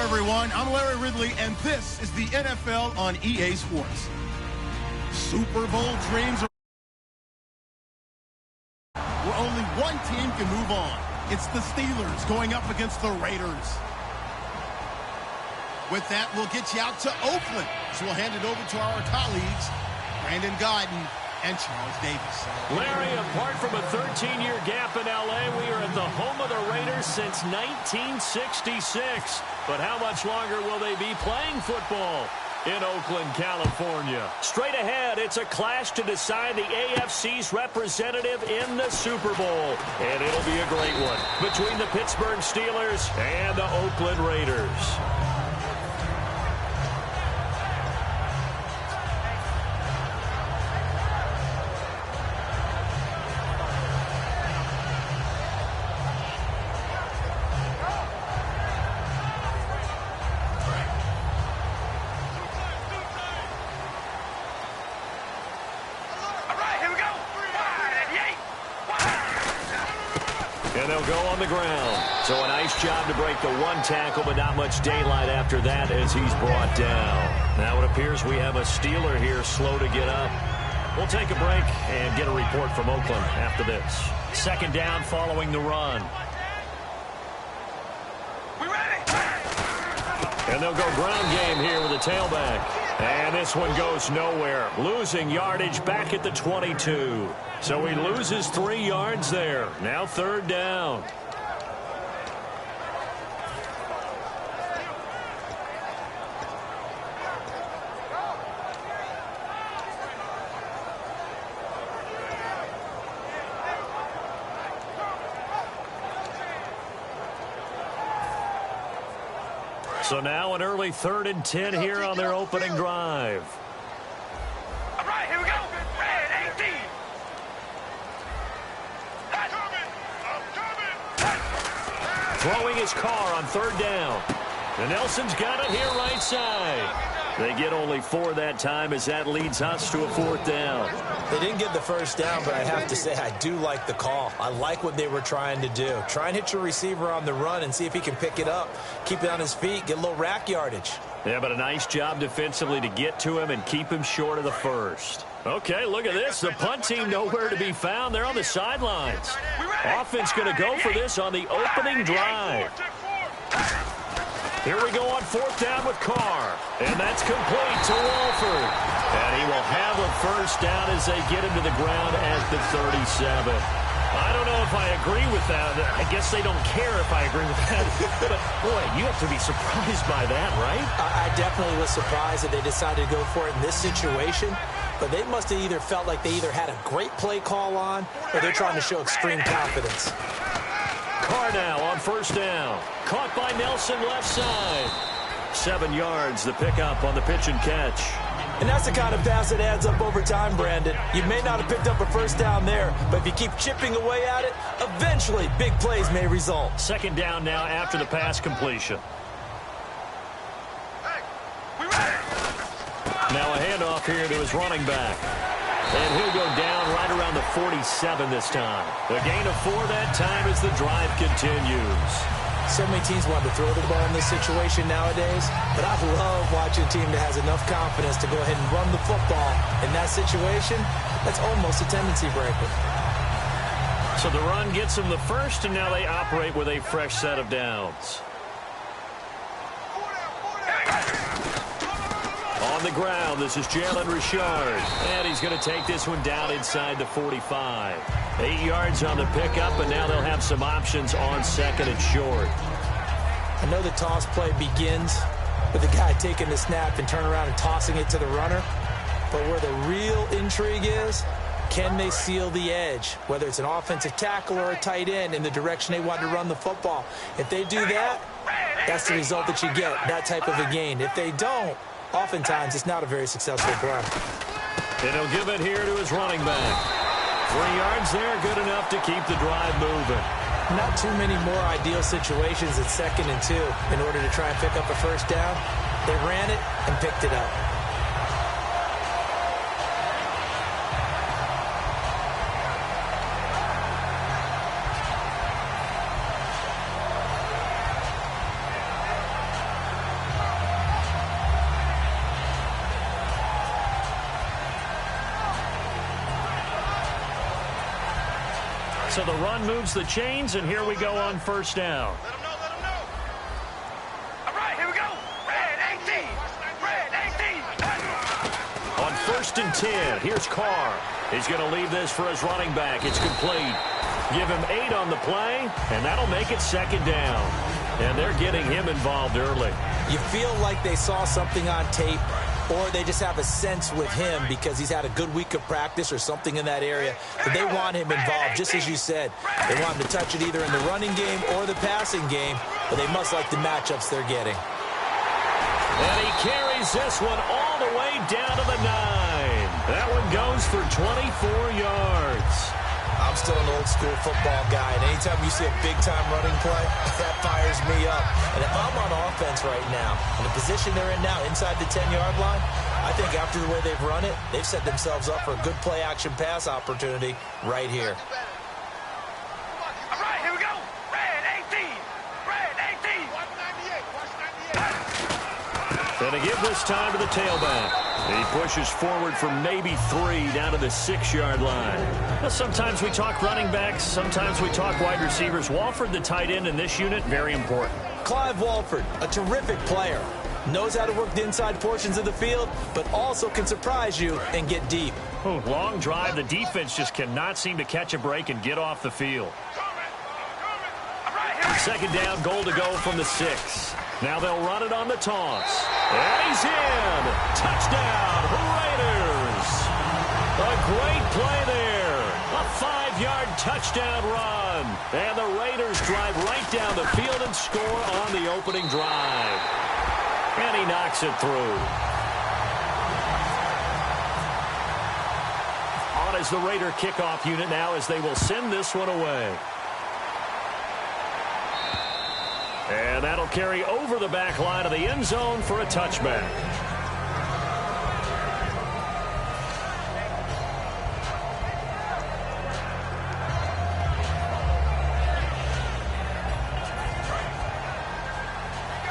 everyone. I'm Larry Ridley, and this is the NFL on EA Sports. Super Bowl dreams are where only one team can move on. It's the Steelers going up against the Raiders. With that, we'll get you out to Oakland. So we'll hand it over to our colleagues, Brandon Guyton and Charles Davis. Larry, apart from a 13-year gap in L.A., we are at the home of the Raiders since 1966. But how much longer will they be playing football in Oakland, California? Straight ahead, it's a clash to decide the AFC's representative in the Super Bowl. And it'll be a great one between the Pittsburgh Steelers and the Oakland Raiders. And they'll go on the ground. So a nice job to break the one tackle, but not much daylight after that as he's brought down. Now it appears we have a Steeler here slow to get up. We'll take a break and get a report from Oakland after this. Second down following the run. And they'll go ground game here with a tailback. And this one goes nowhere. Losing yardage back at the 22. So he loses 3 yards there. Now third down. So now an early 3rd and 10 here on their opening drive. All right, here we go. Red 18. Throwing his car on third down. And Nelson's got it here right side. They get only 4 that time as that leads us to a 4th down. They didn't get the first down, but I have to say I do like the call. I like what they were trying to do. Try and hit your receiver on the run and see if he can pick it up. Keep it on his feet, get a little rack yardage. Yeah, but a nice job defensively to get to him and keep him short of the first. Okay, look at this. The punt team nowhere to be found. They're on the sidelines. Offense going to go for this on the opening drive. Here we go on 4th down with Carr. And that's complete to Walford. And he will have a first down as they get him to the ground at the 37. I don't know if I agree with that. I guess they don't care if I agree with that. But, boy, you have to be surprised by that, right? I definitely was surprised that they decided to go for it in this situation. But they must have either felt like they either had a great play call on or they're trying to show extreme confidence. Carr now on 1st down. Caught by Nelson left side. 7 yards, the pickup on the pitch and catch. And that's the kind of pass that adds up over time, Brandon. You may not have picked up a first down there, but if you keep chipping away at it, eventually big plays may result. 2nd down now after the pass completion. Now a handoff here to his running back. And he'll go down right around the 47 this time. A gain of 4 that time as the drive continues. So many teams want to throw the ball in this situation nowadays, but I love watching a team that has enough confidence to go ahead and run the football. In that situation, that's almost a tendency breaker. So the run gets them the first, and now they operate with a fresh set of downs. On the ground, this is Jalen Richard. And he's going to take this one down inside the 45. 8 yards on the pickup, and now they'll have some options on 2nd and short. I know the toss play begins with the guy taking the snap and turn around and tossing it to the runner. But where the real intrigue is, can they seal the edge? Whether it's an offensive tackle or a tight end in the direction they want to run the football. If they do that, that's the result that you get, that type of a gain. If they don't, oftentimes it's not a very successful play. And he'll give it here to his running back. 3 yards there, good enough to keep the drive moving. Not too many more ideal situations at 2nd and 2 in order to try and pick up a first down. They ran it and picked it up. So the run moves the chains, and here we go on first down. Let him know. All right, here we go. Red 18. Red 18. On 1st and 10, here's Carr. He's going to leave this for his running back. It's complete. Give him 8 on the play, and that'll make it 2nd down. And they're getting him involved early. You feel like they saw something on tape, or they just have a sense with him because he's had a good week of practice or something in that area that they want him involved, just as you said. They want him to touch it either in the running game or the passing game, but they must like the matchups they're getting. And he carries this one all the way down to the 9. That one goes for 24 yards. I'm still an old-school football guy, and anytime you see a big-time running play, that fires me up. And if I'm on offense right now, in the position they're in now, inside the 10-yard line, I think after the way they've run it, they've set themselves up for a good play-action pass opportunity right here. All right, here we go. Red 18. Red 18. Watch 98. And to give this time to the tailback. He pushes forward for maybe 3 down to the 6-yard line. Well, sometimes we talk running backs, sometimes we talk wide receivers. Walford, the tight end in this unit, very important. Clive Walford, a terrific player. Knows how to work the inside portions of the field, but also can surprise you and get deep. Long drive. The defense just cannot seem to catch a break and get off the field. 2nd down, goal to go from the 6. Now they'll run it on the toss. And he's in. Touchdown, Raiders. A great play there. A 5-yard touchdown run. And the Raiders drive right down the field and score on the opening drive. And he knocks it through. On is the Raider kickoff unit now as they will send this one away. And that'll carry over the back line of the end zone for a touchback.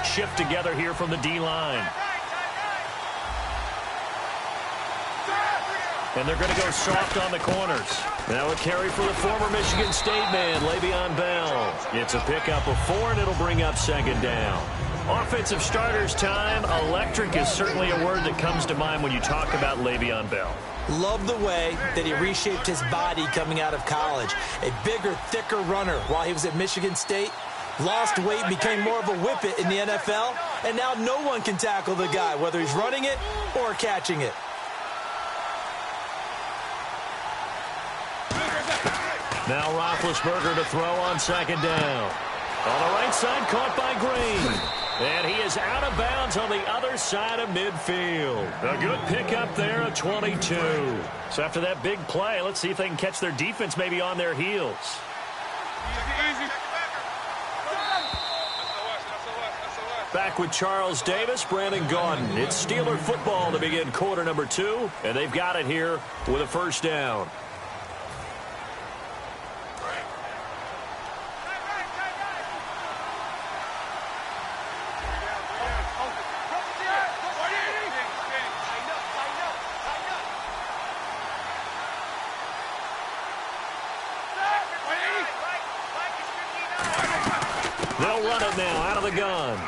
Shift together here from the D-line. And they're going to go soft on the corners. Now a carry for the former Michigan State man, Le'Veon Bell. It's a pickup of 4, and it'll bring up 2nd down. Offensive starters time. Electric is certainly a word that comes to mind when you talk about Le'Veon Bell. Love the way that he reshaped his body coming out of college. A bigger, thicker runner while he was at Michigan State. Lost weight, became more of a whippet in the NFL, and now no one can tackle the guy, whether he's running it or catching it. Now Roethlisberger to throw on 2nd down. On the right side, caught by Green. And he is out of bounds on the other side of midfield. A good pickup there at 22. So after that big play, let's see if they can catch their defense maybe on their heels. Back with Charles Davis, Brandon Gaudin. It's Steeler football to begin quarter number 2, and they've got it here with a 1st down. They'll run it now out of the gun.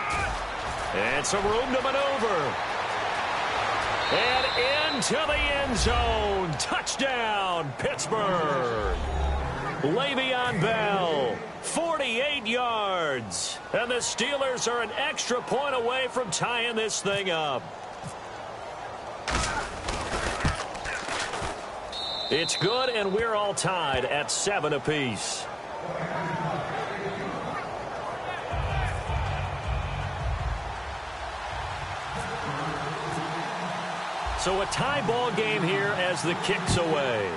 And some room to maneuver. And into the end zone. Touchdown, Pittsburgh. Le'Veon Bell, 48 yards. And the Steelers are an extra point away from tying this thing up. It's good, and we're all tied at 7 apiece. So a tie ball game here as the kick's away.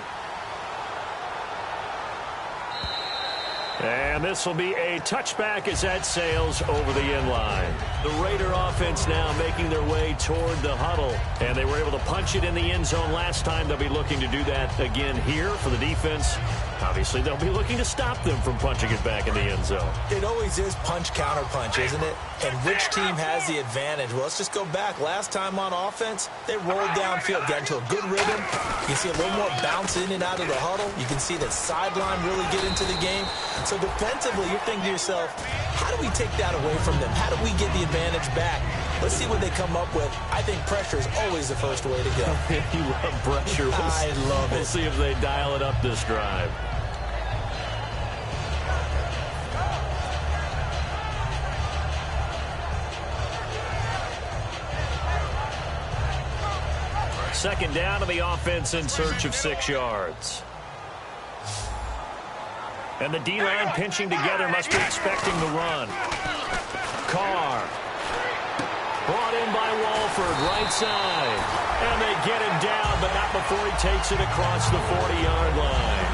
And this will be a touchback as that sails over the end line. The Raider offense now making their way toward the huddle. And they were able to punch it in the end zone last time. They'll be looking to do that again here for the defense. Obviously, they'll be looking to stop them from punching it back in the end zone. It always is punch-counter-punch, isn't it? And which team has the advantage? Well, let's just go back. Last time on offense, they rolled downfield, got into a good rhythm. You can see a little more bounce in and out of the huddle. You can see the sideline really get into the game. So defensively, you're thinking to yourself, how do we take that away from them? How do we get the advantage back? Let's see what they come up with. I think pressure is always the first way to go. You love pressure. I love it. We'll see if they dial it up this drive. Second down to the offense in search of 6 yards. And the D-line pinching together must be expecting the run. Carr. Brought in by Walford, right side. And they get him down, but not before he takes it across the 40-yard line.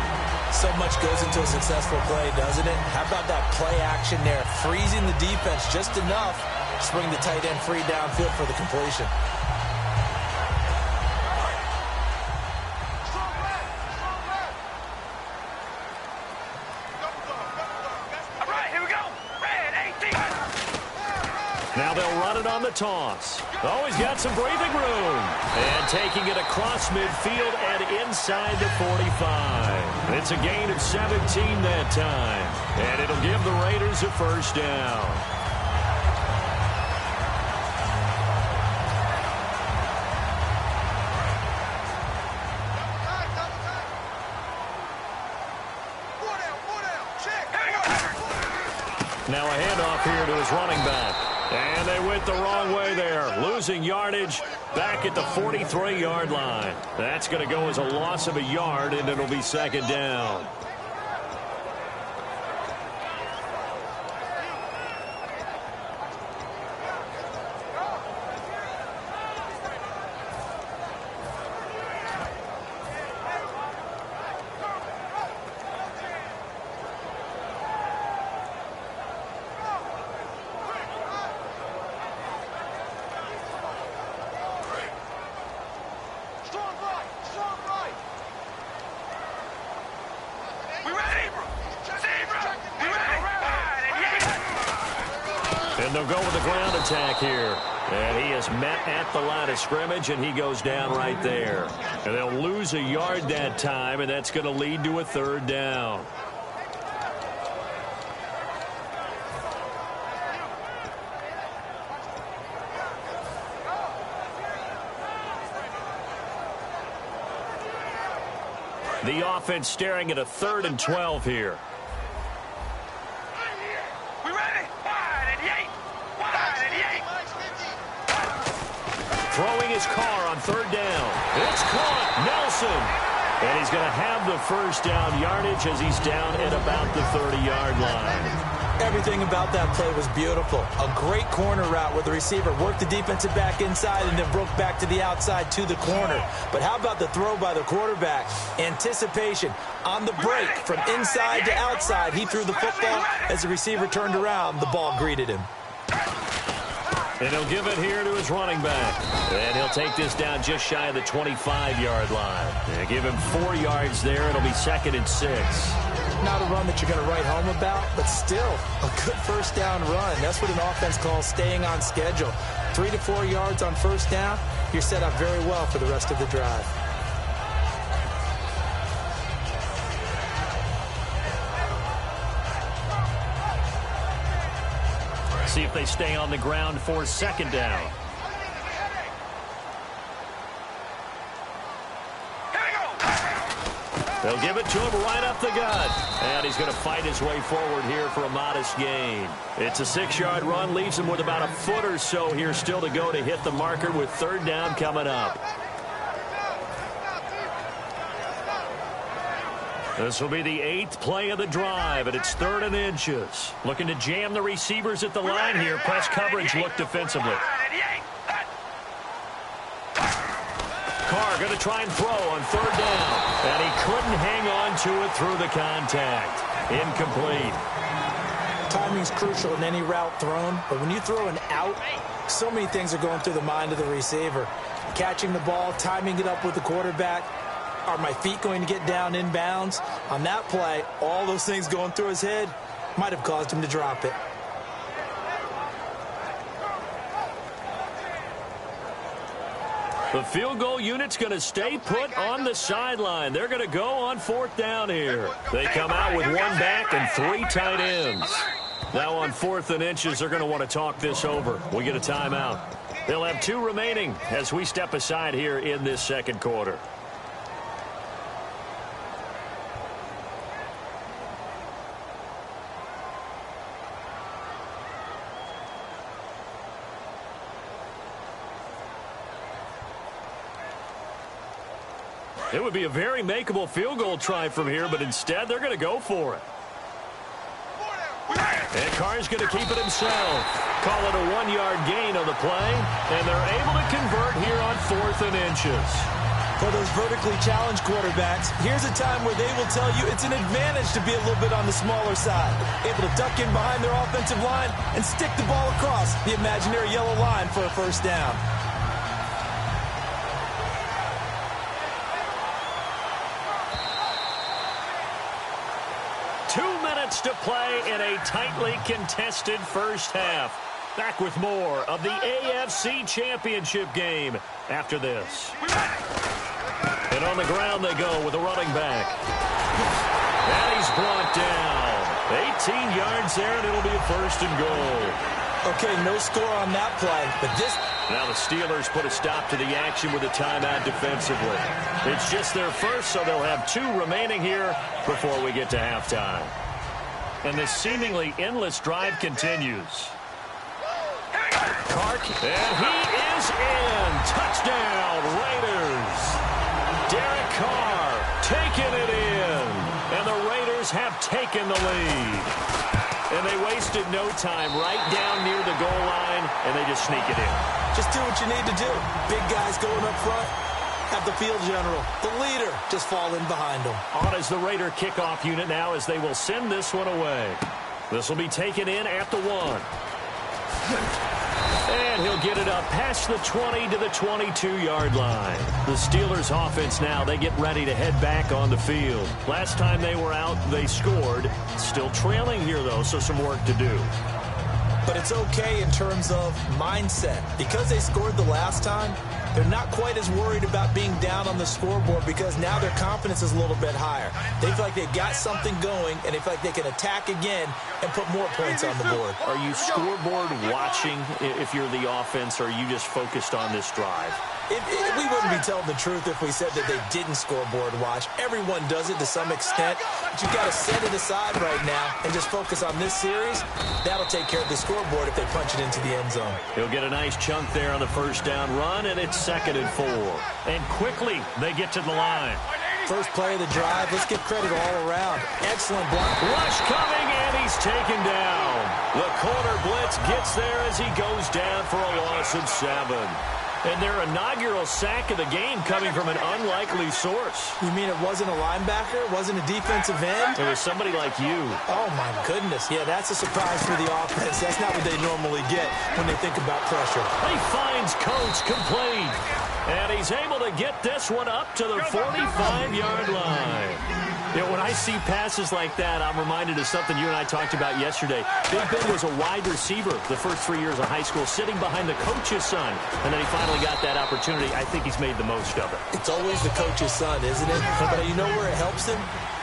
So much goes into a successful play, doesn't it? How about that play action there? Freezing the defense just enough to bring the tight end free downfield for the completion. Now they'll run it on the toss. Oh, he's got some breathing room. And taking it across midfield and inside the 45. It's a gain of 17 that time. And it'll give the Raiders a first down. Now a handoff here to his running back. And they went the wrong way there. Losing yardage back at the 43-yard line. That's going to go as a loss of a yard, and it'll be second down. And they'll go with the ground attack here. And he is met at the line of scrimmage, and he goes down right there. And they'll lose a yard that time, and that's going to lead to a third down. The offense staring at a 3rd and 12 here. Throwing his car on 3rd down. It's caught. Nelson. And he's going to have the first down yardage as he's down at about the 30-yard line. Everything about that play was beautiful. A great corner route where the receiver worked the defensive back inside and then broke back to the outside to the corner. But how about the throw by the quarterback? Anticipation on the break from inside to outside. He threw the football. As the receiver turned around, the ball greeted him. And he'll give it here to his running back. And he'll take this down just shy of the 25-yard line. And give him 4 yards there. It'll be 2nd and 6. Not a run that you're going to write home about, but still a good first down run. That's what an offense calls staying on schedule. 3 to 4 yards on first down, you're set up very well for the rest of the drive. See if they stay on the ground for 2nd down. They'll give it to him right up the gut. And he's going to fight his way forward here for a modest gain. It's a 6-yard run. Leaves him with about a foot or so here still to go to hit the marker with 3rd down coming up. This will be the 8th play of the drive, and it's 3rd and inches. Looking to jam the receivers at the line here. Press coverage look defensively. Carr going to try and throw on 3rd down. And he couldn't hang on to it through the contact. Incomplete. Timing's crucial in any route thrown, but when you throw an out, so many things are going through the mind of the receiver. Catching the ball, timing it up with the quarterback. Are my feet going to get down inbounds? On that play, all those things going through his head might have caused him to drop it. The field goal unit's going to stay put on the sideline. They're going to go on 4th down here. They come out with 1 back and 3 tight ends. Now on 4th and inches, they're going to want to talk this over. We get a timeout. They'll have 2 remaining as we step aside here in this second quarter. It would be a very makeable field goal try from here, but instead they're going to go for it. And Carr's going to keep it himself. Call it a 1-yard gain on the play, and they're able to convert here on 4th and inches. For those vertically challenged quarterbacks, here's a time where they will tell you it's an advantage to be a little bit on the smaller side. Able to duck in behind their offensive line and stick the ball across the imaginary yellow line for a first down. To play in a tightly contested first half. Back with more of the AFC Championship game after this. And on the ground they go with a running back. And he's brought down. 18 yards there, and it'll be a 1st and goal. Okay, no score on that play, but this... Now the Steelers put a stop to the action with a timeout defensively. It's just their first, so they'll have 2 remaining here before we get to halftime. And this seemingly endless drive continues. Clark, and he is in. Touchdown, Raiders. Derek Carr taking it in. And the Raiders have taken the lead. And they wasted no time right down near the goal line, and they just sneak it in. Just do what you need to do. Big guys going up front. Have the field general, the leader, just fall in behind them. On is the Raider kickoff unit now as they will send this one away. This will be taken in at the 1. And he'll get it up past the 20 to the 22-yard line. The Steelers offense now, they get ready to head back on the field. Last time they were out, they scored. Still trailing here, though, so some work to do. But it's okay in terms of mindset. Because they scored the last time, they're not quite as worried about being down on the scoreboard because now their confidence is a little bit higher. They feel like they've got something going, and they feel like they can attack again and put more points on the board. Are you scoreboard watching if you're the offense, or are you just focused on this drive? We wouldn't be telling the truth if we said that they didn't scoreboard watch. Everyone does it to some extent, but you've got to set it aside right now and just focus on this series. That'll take care of the scoreboard if they punch it into the end zone. He'll get a nice chunk there on the 1st down run, and it's 2nd and 4. And quickly, they get to the line. First play of the drive. Let's give credit all around. Excellent block. Rush coming, and he's taken down. The corner blitz gets there as he goes down for a loss of 7. And their inaugural sack of the game coming from an unlikely source. You mean it wasn't a linebacker? It wasn't a defensive end? It was somebody like you. Oh, my goodness. Yeah, that's a surprise for the offense. That's not what they normally get when they think about pressure. He finds Coates complete. And he's able to get this one up to the 45-yard line. You know, when I see passes like that, I'm reminded of something you and I talked about yesterday. Big Ben was a wide receiver the first 3 years of high school, sitting behind the coach's son. And then he finally got that opportunity. I think he's made the most of it. It's always the coach's son, isn't it? But you know where it helps him?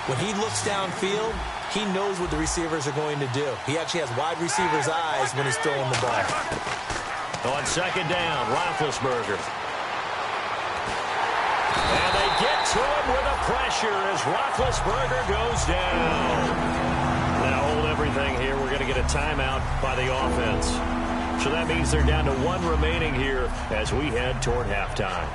When he looks downfield, he knows what the receivers are going to do. He actually has wide receivers' eyes when he's throwing the ball. On 2nd down, Roethlisberger. And they get to him with a pressure as Roethlisberger goes down. Now hold everything here. We're going to get a timeout by the offense. So that means they're down to 1 remaining here as we head toward halftime.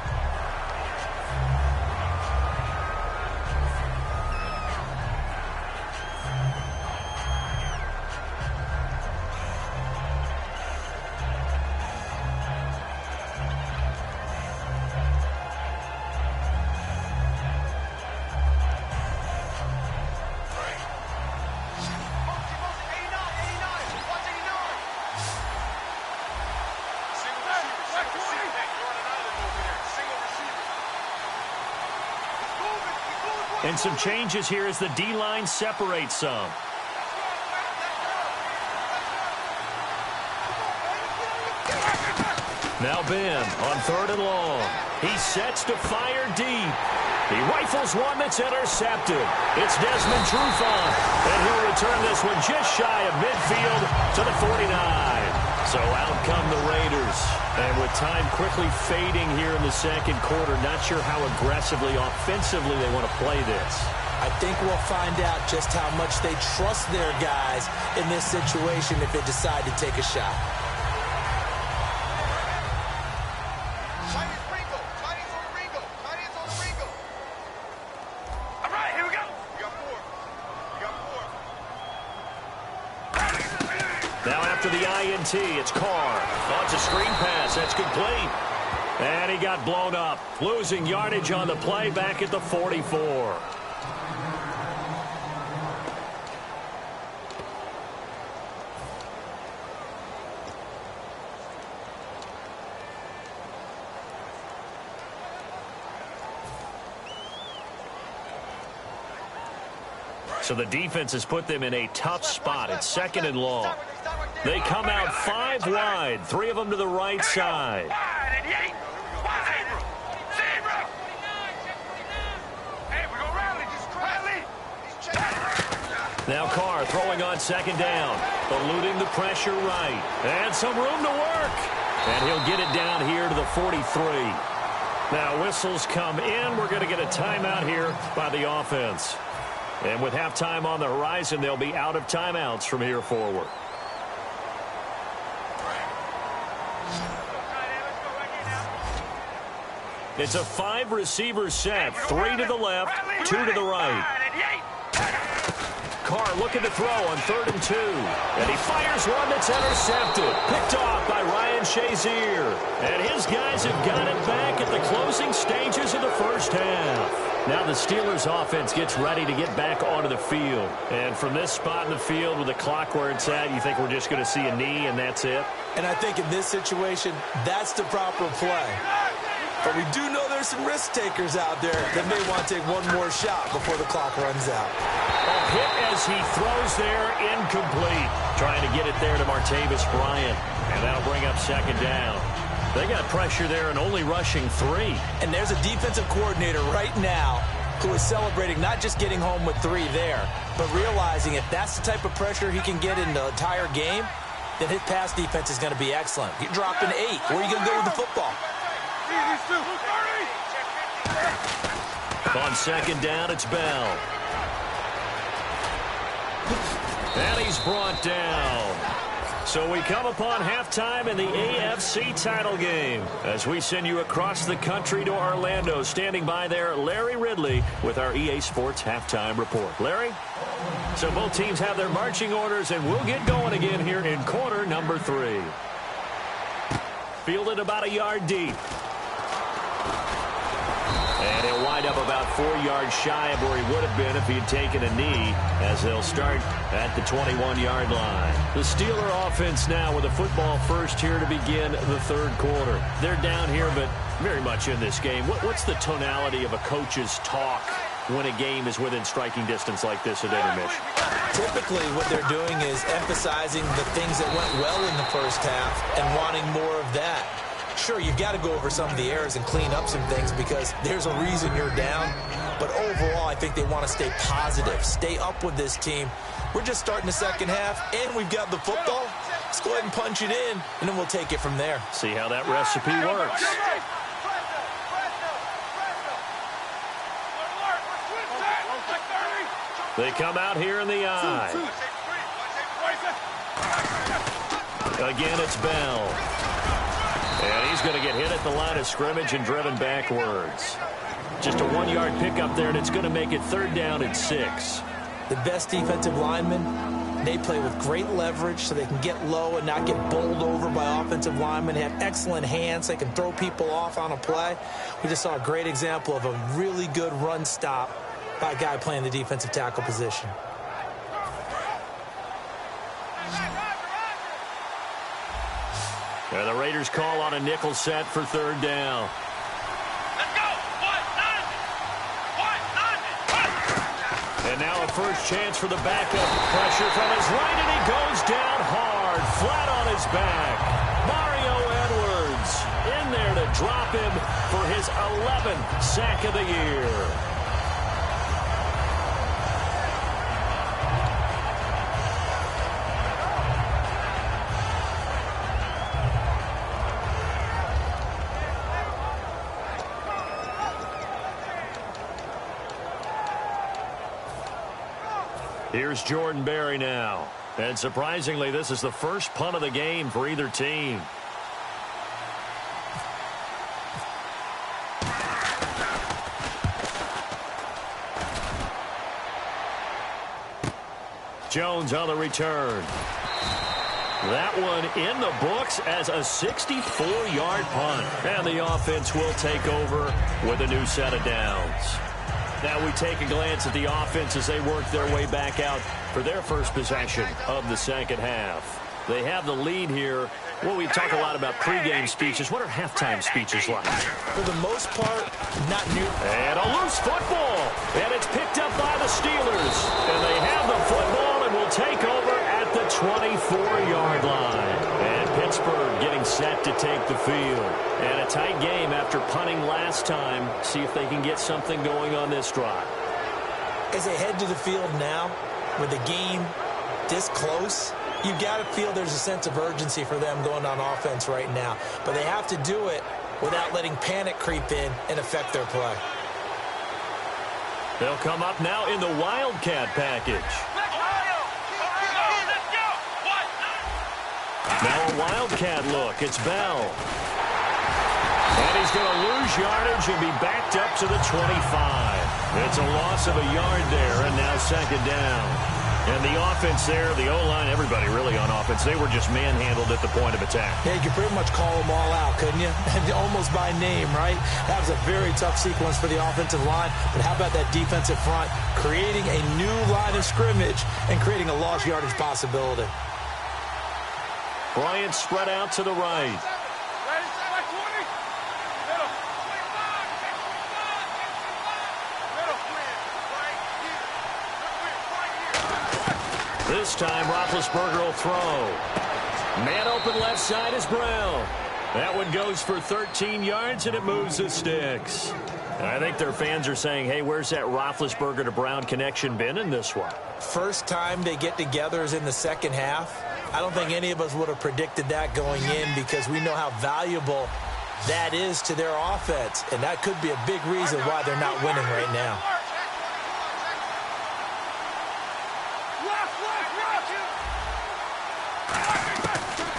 Single And some changes here as the D-line separates some. Now Ben on 3rd and long. He sets to fire deep. He rifles one that's intercepted. It's Desmond Trufant, and he'll return this one just shy of midfield to the 49. So out come the Raiders. And with time quickly fading here in the second quarter, not sure how aggressively, offensively they want to play this. I think we'll find out just how much they trust their guys in this situation if they decide to take a shot. Now after the INT, it's Carr. Launches a screen pass. That's complete. And he got blown up. Losing yardage on the play back at the 44. So the defense has put them in a tough spot. It's 2nd and long. They come out 5 wide, 3 of them to the right side. Now Carr throwing on 2nd down, eluding the pressure right. And some room to work. And he'll get it down here to the 43. Now whistles come in. We're going to get a timeout here by the offense. And with halftime on the horizon, they'll be out of timeouts from here forward. It's a 5-receiver set. 3 to the left, 2 to the right. Carr looking to throw on 3rd and 2. And he fires one that's intercepted. Picked off by Ryan Shazier. And his guys have got it back at the closing stages of the first half. Now the Steelers offense gets ready to get back onto the field. And from this spot in the field with the clock where it's at, you think we're just going to see a knee and that's it? And I think in this situation, that's the proper play. But we do know there's some risk takers out there that may want to take one more shot before the clock runs out. A hit as he throws there, incomplete. Trying to get it there to Martavis Bryant. And that'll bring up 2nd down. They got pressure there and only rushing 3. And there's a defensive coordinator right now who is celebrating not just getting home with 3 there, but realizing if that's the type of pressure he can get in the entire game, then his pass defense is going to be excellent. You're dropping 8. Where are you going to go with the football? On 2nd down, it's Bell. And he's brought down. So we come upon halftime in the AFC title game as we send you across the country to Orlando. Standing by there, Larry Ridley with our EA Sports halftime report. Larry? So both teams have their marching orders, and we'll get going again here in quarter number 3. Fielded about a yard deep. And he'll wind up about 4 yards shy of where he would have been if he had taken a knee, as they'll start at the 21-yard line. The Steeler offense now with a football first here to begin the 3rd quarter. They're down here, but very much in this game. What's the tonality of a coach's talk when a game is within striking distance like this at intermission? Typically, what they're doing is emphasizing the things that went well in the first half and wanting more of that. Sure, you've got to go over some of the errors and clean up some things because there's a reason you're down. But overall, I think they want to stay positive, stay up with this team. We're just starting the second half, and we've got the football. Let's go ahead and punch it in, and then we'll take it from there. See how that recipe works. They come out here in the eye. Again, it's Bell. And he's going to get hit at the line of scrimmage and driven backwards. Just a 1-yard pickup there, and it's going to make it 3rd down and 6. The best defensive linemen, they play with great leverage so they can get low and not get bowled over by offensive linemen. They have excellent hands. They can throw people off on a play. We just saw a great example of a really good run stop by a guy playing the defensive tackle position. And the Raiders call on a nickel set for 3rd down. Let's go. 1, 9. now a first chance for the backup. Pressure from his right, and he goes down hard, flat on his back. Mario Edwards in there to drop him for his 11th sack of the year. Here's Jordan Berry now. And surprisingly, this is the first punt of the game for either team. Jones on the return. That one in the books as a 64-yard punt. And the offense will take over with a new set of downs. Now we take a glance at the offense as they work their way back out for their first possession of the second half. They have the lead here. Well, we talk a lot about pregame speeches. What are halftime speeches like? For the most part, not new. And a loose football. And it's picked up by the Steelers. And they have the football and will take over at the 24-yard line. And Pittsburgh getting set to take the field. And a tight game after punting last time. See if they can get something going on this drive. As they head to the field now, with the game this close, you've got to feel there's a sense of urgency for them going on offense right now. But they have to do it without letting panic creep in and affect their play. They'll come up now in the Wildcat package. Now a Wildcat look. It's Bell. And he's going to lose yardage and be backed up to the 25. It's a loss of a yard there, and now second down. And the offense there, the O-line, everybody really on offense, they were just manhandled at the point of attack. Yeah, you could pretty much call them all out, couldn't you? Almost by name, right? That was a very tough sequence for the offensive line. But how about that defensive front creating a new line of scrimmage and creating a lost yardage possibility? Bryant spread out to the right. This time, Roethlisberger will throw. Man open left side is Brown. That one goes for 13 yards, and it moves the sticks. And I think their fans are saying, hey, where's that Roethlisberger to Brown connection been in this one? First time they get together is in the second half. I don't think any of us would have predicted that going in because we know how valuable that is to their offense. And that could be a big reason why they're not winning right now.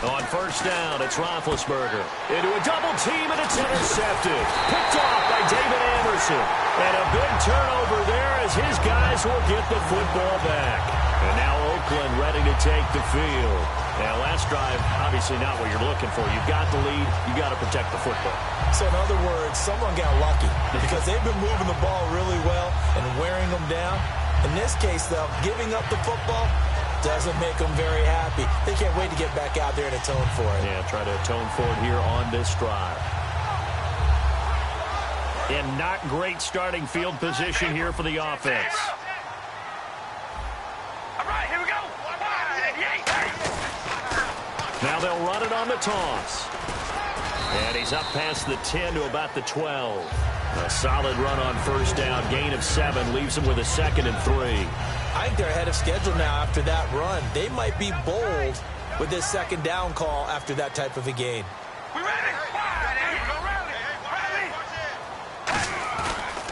On first down, it's Roethlisberger. Into a double team, and it's intercepted. Picked off by David Anderson. And a big turnover there as his guys will get the football back. And now Oakland ready to take the field. Now, last drive, obviously not what you're looking for. You've got the lead. You've got to protect the football. So, in other words, someone got lucky because they've been moving the ball really well and wearing them down. In this case, though, giving up the football doesn't make them very happy. They can't wait to get back out there and atone for it. Yeah, try to atone for it here on this drive. And not great starting field position here for the offense. All right, here we go. Now they'll run it on the toss. And he's up past the 10 to about the 12. A solid run on first down. Gain of 7 leaves him with a 2nd and 3. I think they're ahead of schedule now after that run. They might be bold with this second down call after that type of a gain. We ready?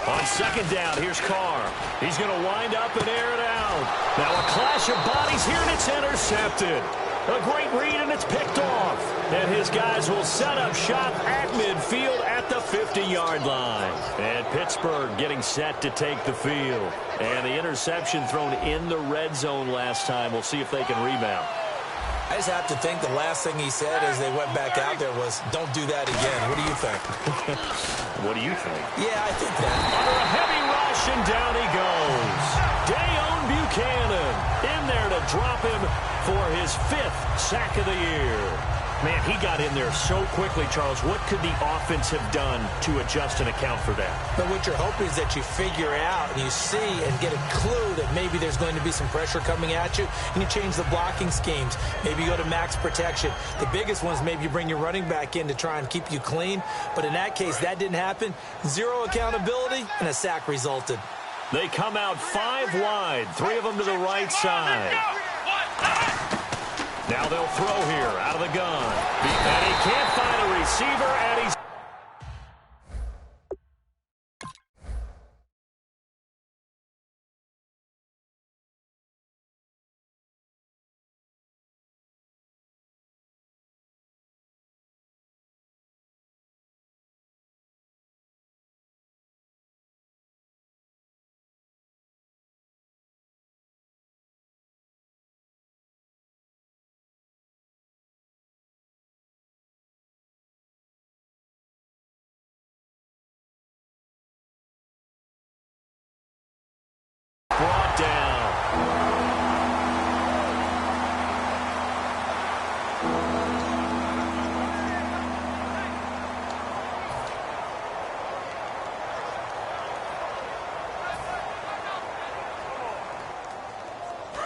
On second down, here's Carr. He's going to wind up and air it out. Now a clash of bodies here, and it's intercepted. A great read, and it's picked off. And his guys will set up shop at midfield at the 50-yard line. And Pittsburgh getting set to take the field. And the interception thrown in the red zone last time. We'll see if they can rebound. I just have to think the last thing he said as they went back out there was, don't do that again. What do you think? What do you think? Yeah, I think that. Under a heavy rush, and down he goes. Dayon Buchanan in there to drop him for his 5th sack of the year. Man, he got in there so quickly, Charles. What could the offense have done to adjust and account for that? But what you're hoping is that you figure out and you see and get a clue that maybe there's going to be some pressure coming at you, and you change the blocking schemes. Maybe you go to max protection. The biggest one is maybe you bring your running back in to try and keep you clean. But in that case, that didn't happen. Zero accountability, and a sack resulted. They come out 5 wide, 3 of them to the right side. Now they'll throw here out of the gun. And he can't find a receiver, and he's... brought down.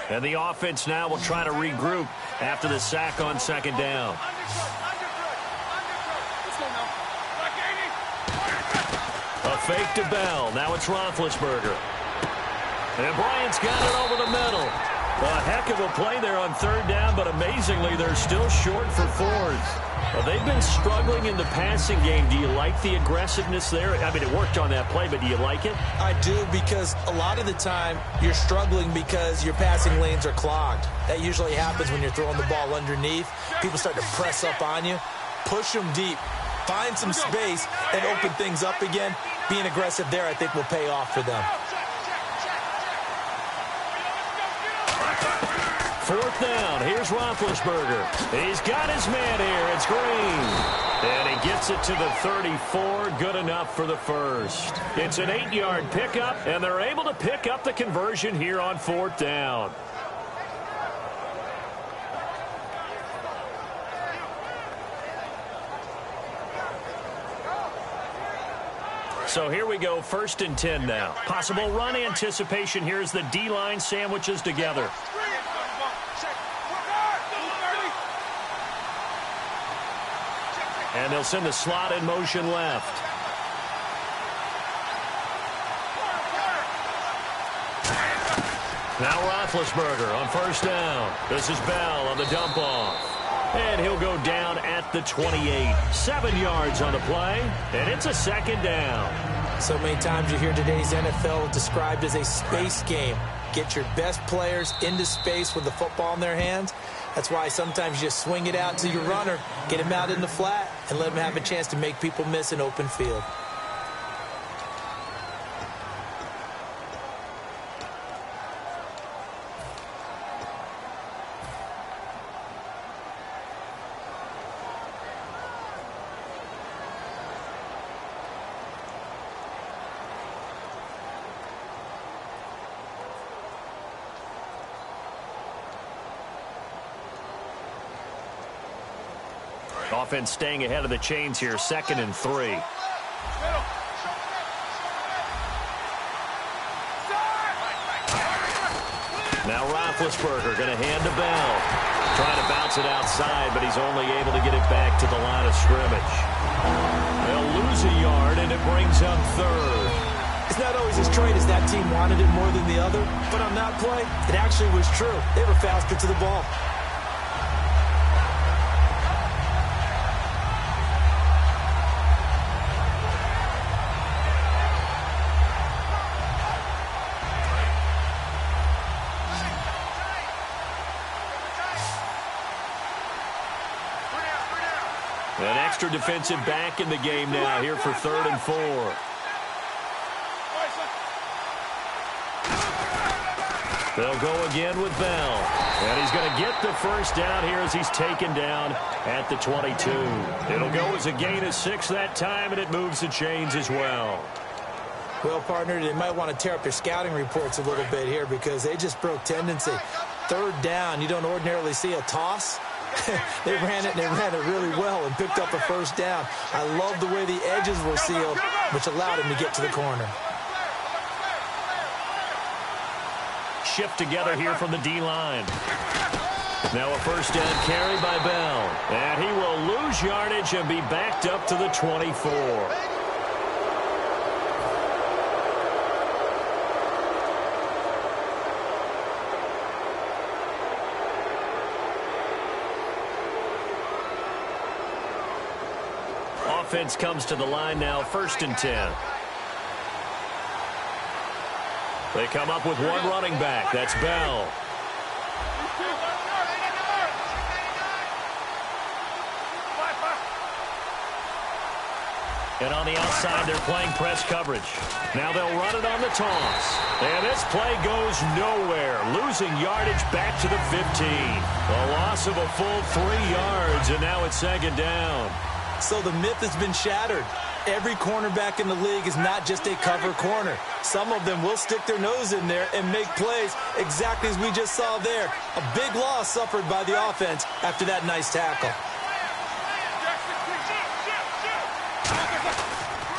And the offense now will try to regroup after the sack on second down. A fake to Bell. Now it's Roethlisberger. And Bryant's got it over the middle. A heck of a play there on third down, but amazingly, they're still short for 4s. Well, they've been struggling in the passing game. Do you like the aggressiveness there? I mean, it worked on that play, but do you like it? I do, because a lot of the time you're struggling because your passing lanes are clogged. That usually happens when you're throwing the ball underneath. People start to press up on you. Push them deep. Find some space and open things up again. Being aggressive there, I think, will pay off for them. 4th down. Here's Roethlisberger. He's got his man here. It's Green. And he gets it to the 34. Good enough for the first. It's an 8-yard pickup, and they're able to pick up the conversion here on 4th down. So here we go, 1st and 10 now. Possible run anticipation here as the D-line sandwiches together. And they'll send the slot in motion left. Now Roethlisberger on 1st down. This is Bell on the dump off. And he'll go down at the 28. 7 yards on the play, and it's a 2nd down. So many times you hear today's NFL described as a space game. Get your best players into space with the football in their hands. That's why sometimes you just swing it out to your runner, get him out in the flat, and let him have a chance to make people miss an open field. Offense staying ahead of the chains here, 2nd and 3. Now Roethlisberger going to hand to Bell. Trying to bounce it outside, but he's only able to get it back to the line of scrimmage. They'll lose a yard, and it brings up 3rd. It's not always as straight as that team wanted it more than the other, but on that play, it actually was true. They were faster to the ball. An extra defensive back in the game now here for 3rd and 4. They'll go again with Bell. And he's going to get the first down here as he's taken down at the 22. It'll go as a gain of 6 that time, and it moves the chains as well. Well, partner, they might want to tear up their scouting reports a little bit here because they just broke tendency. 3rd down, you don't ordinarily see a toss. They ran it, and they ran it really well and picked up a first down. I love the way the edges were sealed, which allowed him to get to the corner. Shift together here from the D-line. Now a first down carry by Bell. And he will lose yardage and be backed up to the 24. Offense comes to the line now, 1st and 10. They come up with one running back. That's Bell. And on the outside, they're playing press coverage. Now they'll run it on the toss. And this play goes nowhere, losing yardage back to the 15. A loss of a full 3 yards, and now it's 2nd down. So the myth has been shattered. Every cornerback in the league is not just a cover corner. Some of them will stick their nose in there and make plays exactly as we just saw there. A big loss suffered by the offense after that nice tackle.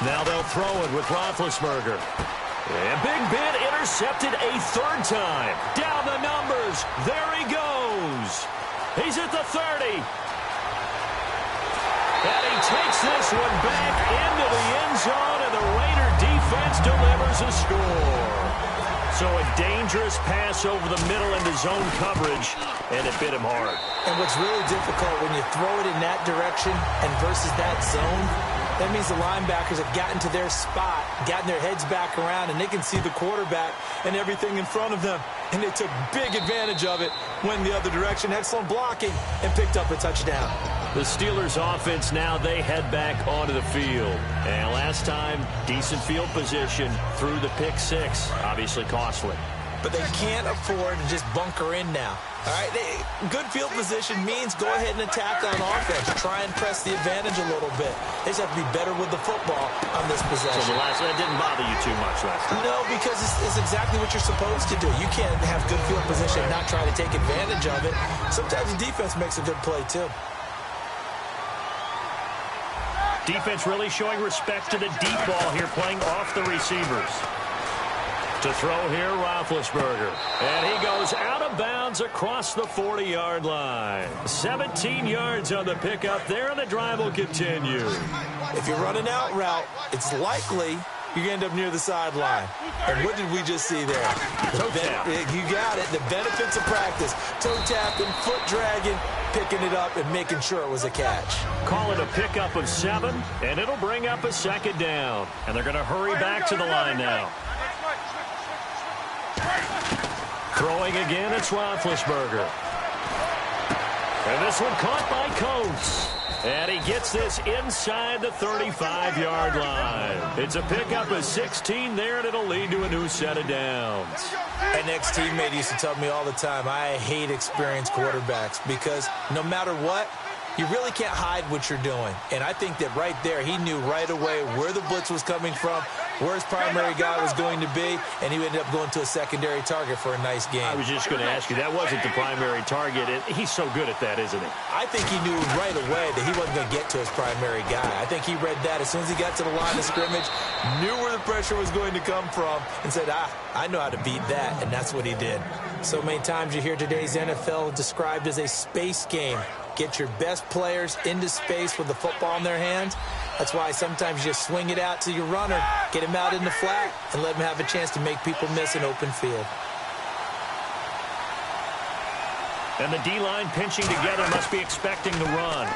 Now they'll throw it with Roethlisberger. And Big Ben intercepted a 3rd time. Down the numbers. There he goes. He's at the 30. And he takes this one back into the end zone, and the Raider defense delivers a score. So a dangerous pass over the middle into zone coverage, and it bit him hard. And what's really difficult when you throw it in that direction and versus that zone, that means the linebackers have gotten to their spot, gotten their heads back around, and they can see the quarterback and everything in front of them. And they took big advantage of it, went the other direction, excellent blocking, and picked up a touchdown. The Steelers offense now, they head back onto the field. And last time, decent field position through the pick 6, obviously costly. But they can't afford to just bunker in now. All right, good field position means go ahead and attack on offense. Try and press the advantage a little bit. They just have to be better with the football on this possession. So that didn't bother you too much last time? No, because it's exactly what you're supposed to do. You can't have good field position and not try to take advantage of it. Sometimes the defense makes a good play, too. Defense really showing respect to the deep ball here, playing off the receivers. To throw here, Roethlisberger. And he goes out of bounds across the 40-yard line. 17 yards on the pickup there, and the drive will continue. If you run an out route, it's likely you end up near the sideline. And what did we just see there? Toe tap. You got it. The benefits of practice. Toe tapping, foot dragging, picking it up, and making sure it was a catch. Call it a pickup of 7, and it'll bring up a 2nd down. And they're going to hurry back to the line now. Throwing again, it's Roethlisberger. And this one caught by Coates. And he gets this inside the 35-yard line. It's a pickup of 16 there, and it'll lead to a new set of downs. An ex-teammate used to tell me all the time, I hate experienced quarterbacks because no matter what, you really can't hide what you're doing. And I think that right there, he knew right away where the blitz was coming from, where his primary guy was going to be, and he ended up going to a secondary target for a nice game. I was just going to ask you, that wasn't the primary target. He's so good at that, isn't he? I think he knew right away that he wasn't going to get to his primary guy. I think he read that as soon as he got to the line of scrimmage, knew where the pressure was going to come from, and said, I know how to beat that, and that's what he did. So many times you hear today's NFL described as a space game. Get your best players into space with the football in their hands. That's why sometimes you just swing it out to your runner, get him out in the flat, and let him have a chance to make people miss an open field. And the D-line pinching together must be expecting the run.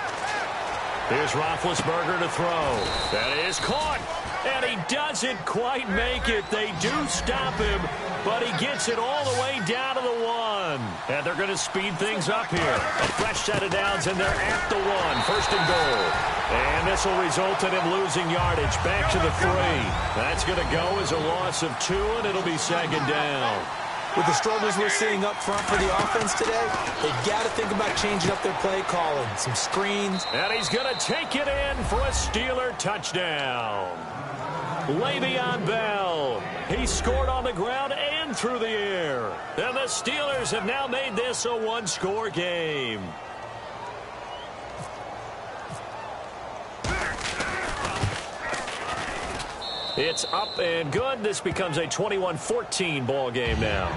Here's Roethlisberger to throw. That is caught. And he doesn't quite make it. They do stop him, but he gets it all the way down to the 1. And they're going to speed things up here. A fresh set of downs, and they're at the 1. 1st and goal. And this will result in him losing yardage back to the 3. That's going to go as a loss of 2, and it'll be 2nd down. With the struggles we're seeing up front for the offense today, they've got to think about changing up their play calling. Some screens. And he's going to take it in for a Steeler touchdown. Le'Veon Bell. He scored on the ground and through the air. And the Steelers have now made this a 1-score game. It's up and good. This becomes a 21-14 ball game now.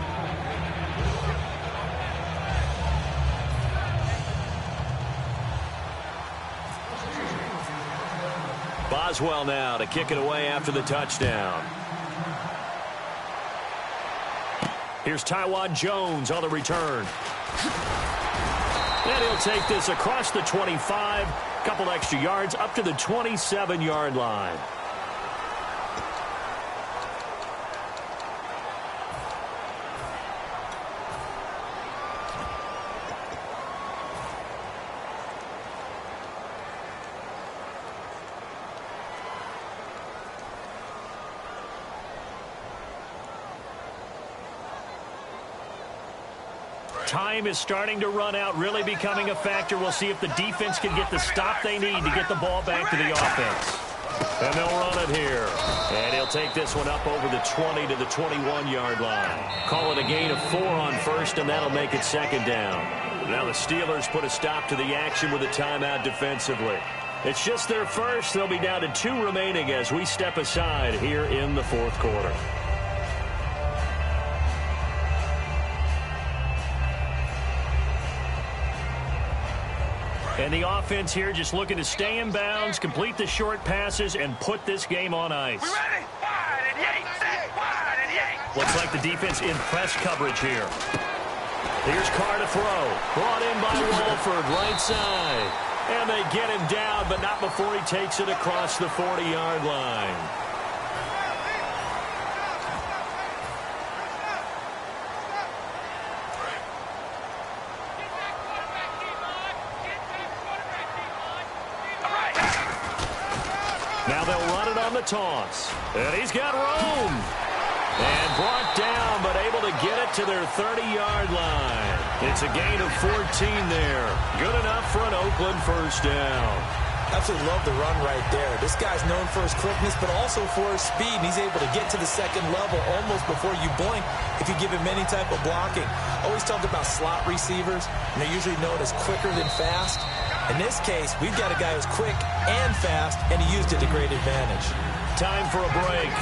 Boswell now to kick it away after the touchdown. Here's Taiwan Jones on the return. And he'll take this across the 25. Couple extra yards up to the 27-yard line. Time is starting to run out, really becoming a factor. We'll see if the defense can get the stop they need to get the ball back to the offense. And they'll run it here. And he'll take this one up over the 20 to the 21-yard line. Call it a gain of 4 on first, and that'll make it second down. Now the Steelers put a stop to the action with a timeout defensively. It's just their first. They'll be down to 2 remaining as we step aside here in the fourth quarter. And the offense here just looking to stay in bounds, complete the short passes, and put this game on ice. We ready? Wide and yank, set, wide and yank. Looks like the defense in press coverage here. Here's Carr to throw. Brought in by Walford, right side. And they get him down, but not before he takes it across the 40-yard line. Now they'll run it on the toss. And he's got room. And brought down, but able to get it to their 30-yard line. It's a gain of 14 there. Good enough for an Oakland first down. Absolutely love the run right there. This guy's known for his quickness, but also for his speed. And he's able to get to the second level almost before you blink if you give him any type of blocking. Always talk about slot receivers, and they're usually known as quicker than fast. In this case, we've got a guy who's quick and fast, and he used it to great advantage. Time for a break.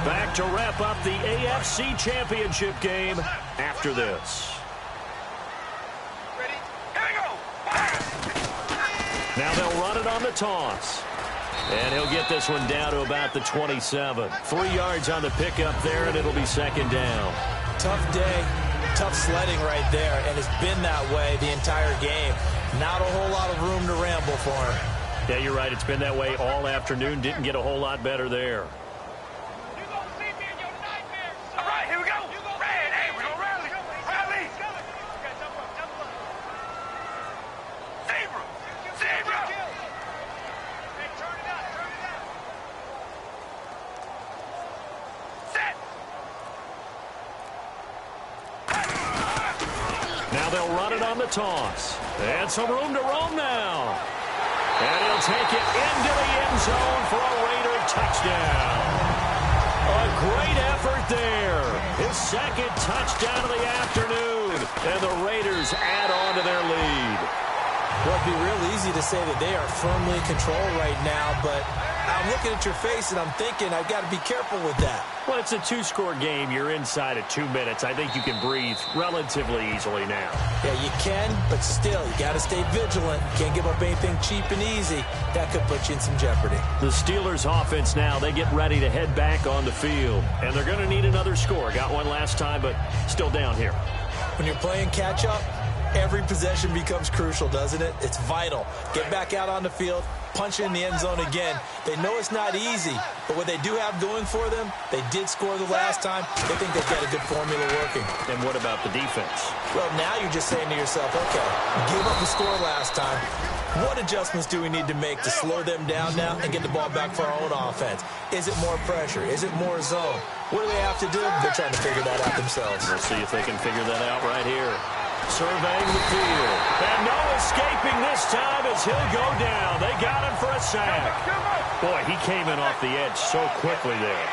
Back to wrap up the AFC Championship game after this. Ready? Here we go. Now they'll run it on the toss. And he'll get this one down to about the 27. 3 yards on the pickup there, and it'll be second down. Tough day, tough sledding right there, and it's been that way the entire game. Not a whole lot of room to ramble for him. Yeah, you're right. It's been that way all afternoon. Didn't get a whole lot better there. All right, here we go. Red, hey, we're going to rally. Rally. Zebra. Zebra. Set. Now they'll run it on the toss. And some room to roam now. And he'll take it into the end zone for a Raider touchdown. A great effort there. His second touchdown of the afternoon. And the Raiders add on to their lead. Well, it'd be real easy to say that they are firmly in control right now, but I'm looking at your face and I'm thinking I've got to be careful with that. Well, it's a 2-score game. You're inside at 2 minutes. I think you can breathe relatively easily now. Yeah, you can, but still, you got to stay vigilant. Can't give up anything cheap and easy. That could put you in some jeopardy. The Steelers offense now, they get ready to head back on the field. And they're going to need another score. Got one last time, but still down here. When you're playing catch-up, every possession becomes crucial, doesn't it? It's vital. Get back out on the field, punch in the end zone again. They know it's not easy, but what they do have going for them, they did score the last time. They think they've got a good formula working. And what about the defense? Well, now you're just saying to yourself, okay, give up the score last time. What adjustments do we need to make to slow them down now and get the ball back for our own offense? Is it more pressure? Is it more zone? What do they have to do? They're trying to figure that out themselves. We'll see if they can figure that out right here. Surveying the field. And no escaping this time as he'll go down. They got him for a sack. Boy, he came in off the edge so quickly there.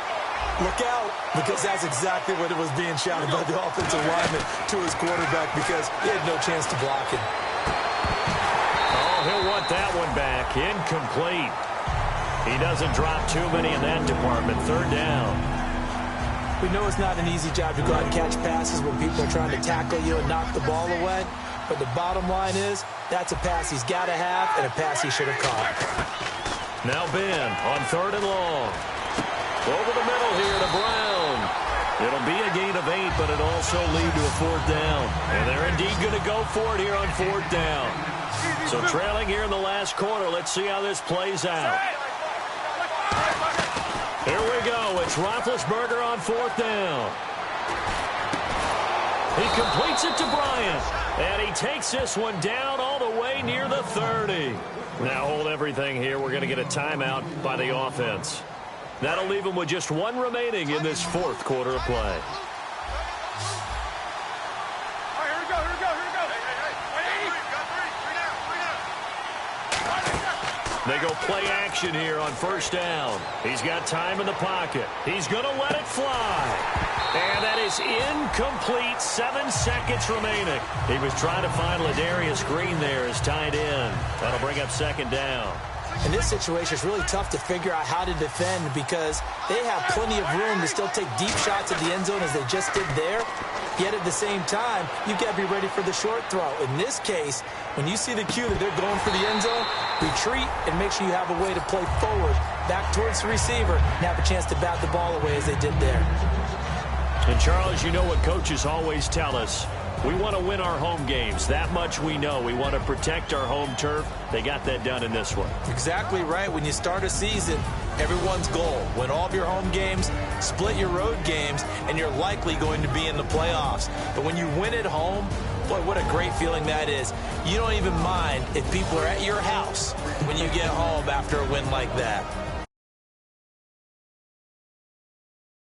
Look out, because that's exactly what it was being shouted by the offensive lineman to his quarterback because he had no chance to block him. Oh, he'll want that one back. Incomplete. He doesn't drop too many in that department. Third down. We know it's not an easy job to go out and catch passes when people are trying to tackle you and knock the ball away. But the bottom line is, that's a pass he's got to have and a pass he should have caught. Now Ben on 3rd and long. Over the middle here to Brown. It'll be a gain of 8, but it'll also lead to a 4th down. And they're indeed going to go for it here on 4th down. So trailing here in the last quarter. Let's see how this plays out. Here we go. It's Roethlisberger on 4th down. He completes it to Bryant. And he takes this one down all the way near the 30. Now hold everything here. We're going to get a timeout by the offense. That'll leave him with just 1 remaining in this 4th quarter of play. They go play action here on 1st down. He's got time in the pocket. He's going to let it fly. And that is incomplete. 7 seconds remaining. He was trying to find Ladarius Green there as tight end. That'll bring up 2nd down. In this situation, it's really tough to figure out how to defend because they have plenty of room to still take deep shots at the end zone as they just did there. Yet at the same time, you've got to be ready for the short throw. In this case, when you see the cue that they're going for the end zone, retreat and make sure you have a way to play forward, back towards the receiver, and have a chance to bat the ball away as they did there. And Charles, you know what coaches always tell us. We want to win our home games. That much we know. We want to protect our home turf. They got that done in this one. Exactly right. When you start a season, everyone's goal, win all of your home games, split your road games, and you're likely going to be in the playoffs. But when you win at home, boy, what a great feeling that is. You don't even mind if people are at your house when you get home after a win like that.